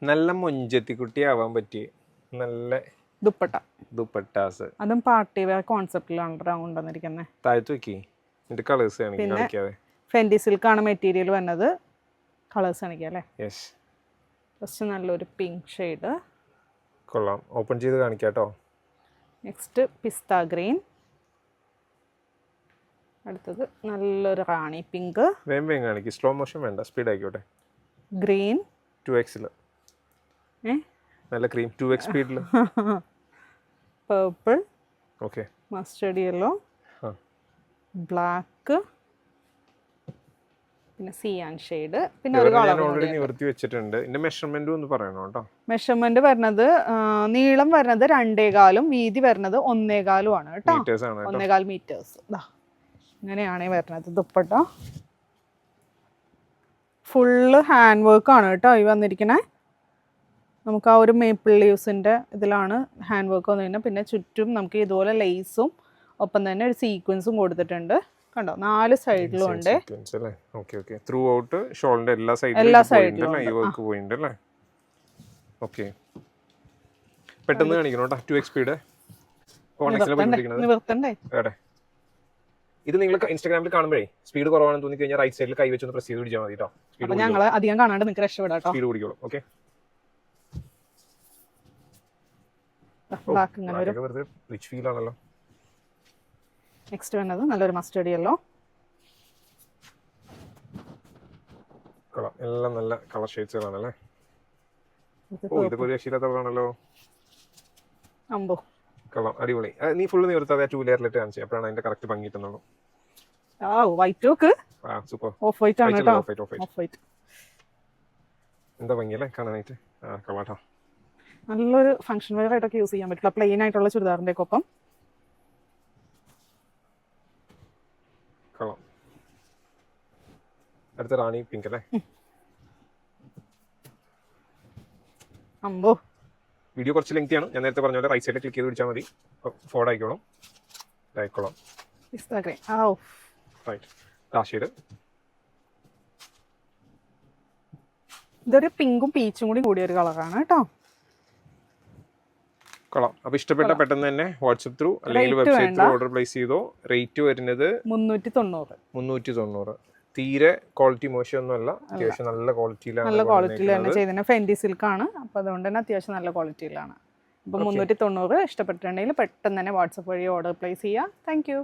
നല്ല മൊഞ്ചത്തിക്കുട്ടിയാവാൻ പറ്റിയ നല്ല ദുപ്പട്ടാസ്. അതും പാർട്ടി വെയർ കോൺസെപ്റ്റിലാണ് കൊണ്ടുവന്നിരിക്കുന്നത്. താഴത്ത് വെക്കി എന്റെ കളേഴ്സ് കാണിക്കാതെ. ഫെൻഡി സിൽക്ക് ആണ് മെറ്റീരിയൽ വന്നത്. കളേഴ്സ് കാണിക്കാം അല്ലേ? യെസ്. ഫസ്റ്റ് നല്ലൊരു പിങ്ക് ഷെയ്ഡ്. കൊള്ളാം. ഓപ്പൺ ചെയ്ത് കാണിക്കാം കേട്ടോ. നെക്സ്റ്റ് പിസ്ത ഗ്രീൻ. അടുത്തത് നല്ലൊരു റാണി പിങ്ക്. വേഗം കാണിക്കും. സ്ലോ മോഷൻ വേണ്ട, സ്പീഡ് ആയിക്കോട്ടെ. ഗ്രീൻ 2x നല്ല ക്രീം 2x സ്പീഡിൽ. Purple. Okay. Mustard yellow. Black. പിന്നെ സിയാൻ ഷെയ്ഡ്. പിന്നെ ഒരു കളർ ഓൾറെഡി നിവർത്തി വെച്ചിട്ടുണ്ട്. ഇതിന്റെ മെഷർമെന്റ് ഒന്ന് പറയണം കേട്ടോ. മെഷർമെന്റ് വരുന്നത് നീളം വരുന്നത് 2.25 വീതി വരുന്നത് 1.25 ആണ് കേട്ടോ. 1.25 മീറ്റേഴ്സ്. ഇങ്ങനെയാണ് വരുന്നത് ദുപ്പട്ട. ഫുള്ള് ഹാൻഡ് വർക്ക് ആണ് കേട്ടോ ഈ വന്നിരിക്കണേ. നമുക്ക് ആ ഒരു മേപ്പിൾ ലീവ്സിൻ്റെ ഇതിലാണ് ഹാൻഡ് വർക്ക് വന്നിരിക്കുന്നത്. പിന്നെ ചുറ്റും നമുക്ക് ഇതുപോലെ ലേസും ഒപ്പം തന്നെ ഒരു സീക്വൻസും കൊടുത്തിട്ടുണ്ട്. കണ്ടോ, 4 സൈഡിലും ഉണ്ട്. എല്ലാ സൈഡിലും പെട്ടെന്ന് കാണിക്കണം. 2x speed നിവർത്തണ്ടേ. ഇത് നിങ്ങൾ ഇൻസ്റ്റാഗ്രാമിൽ കാണുമ്പോഴേ സ്പീഡ് കുറവാണെന്ന് തോന്നി കഴിഞ്ഞാൽ റൈറ്റ് സൈഡിൽ കൈ വെച്ചൊന്ന് പ്രസ് ചെയ്ത് പിടിച്ചാൽ മതി കേട്ടോ. അപ്പോൾ ഞങ്ങൾ അധികം കാണാണ്ട് നിങ്ങൾക്ക് രക്ഷപ്പെടാം. സ്പീഡ് കൂടിക്കോളും. ഓക്കെ. റിച്ച് ഫീൽ ആണല്ലോ. നെക്സ്റ്റ് വരുന്നത് നല്ലൊരു മസ്റ്റർഡ് യെല്ലോ. എല്ലാം നല്ല കളർ ഷെയ്ഡ്സുകളാണല്ലേ. ഇതൊക്കെ ഒരു രക്ഷയില്ലാത്തതാണല്ലോ. അമ്പോ കൊള്ളാം, അടിപൊളി. നീ ഫുള്ള് നിവർത്താതെ 2 ലെയറിലിട്ട് കാണിച്ചു, അപ്പോഴാണ് അതിന്റെ കറക്റ്റ് ഭംഗി കിട്ടുന്നുള്ളൂ. വൈറ്റ് ഓഫ് വൈറ്റ് ആണ് കേട്ടോ. ഓഫ് വൈറ്റ് എന്താ ഭംഗിയല്ലേ കാണാനായിട്ട്. കൊള്ളാട്ടോ. നല്ലൊരു ഫംഗ്ഷൻ വെയർ ആയിട്ടൊക്കെ യൂസ് ചെയ്യാൻ പറ്റില്ല, പ്ലെയിൻ ആയിട്ടുള്ള ചുരിദാറിന്റെ ഒക്കെ ഒപ്പം. കൊള്ളാം. അടുത്ത റാണി പിങ്ക് അല്ലേ. അമ്പോ വീഡിയോ കുറച്ച് ലെങ്തി ആണ്. ഞാൻ നേരത്തെ പറഞ്ഞ പോലെ റൈറ്റ് സൈഡിൽ ക്ലിക്ക് ചെയ്ത് പിടിച്ചാൽ മതി, ഫോർഡ് ആയിക്കോളും. ആയിക്കോളാം. ഇതൊരു പിങ്കും പീച്ചും കൂടി കൂടിയ ഒരു കളറാണ് കേട്ടോ. കൊള്ളാം. അപ്പൊ ഇഷ്ടപ്പെട്ട പെട്ടെന്ന് തന്നെ വാട്സ്ആപ്പ് ത്രൂ അല്ലെങ്കിൽ വെബ്സൈറ്റ് ത്രൂ ഓർഡർ പ്ലേസ് ചെയ്തോ. റേറ്റ് വരുന്നത് 390. തീരെ ക്വാളിറ്റി മോശമൊന്നുമല്ല, അത്യാവശ്യം നല്ല ക്വാളിറ്റിയിലാണ് ചെയ്തത്. ഫെൻഡി സിൽക്ക് ആണ്, അപ്പൊ അതുകൊണ്ട് തന്നെ അത്യാവശ്യം നല്ല ക്വാളിറ്റിയിലാണ്. അപ്പൊ 390 ഇഷ്ടപ്പെട്ടിട്ടുണ്ടെങ്കിൽ പെട്ടെന്ന് തന്നെ വാട്സ്ആപ്പ് വഴി ഓർഡർ പ്ലേസ് ചെയ്യാം. Thank you.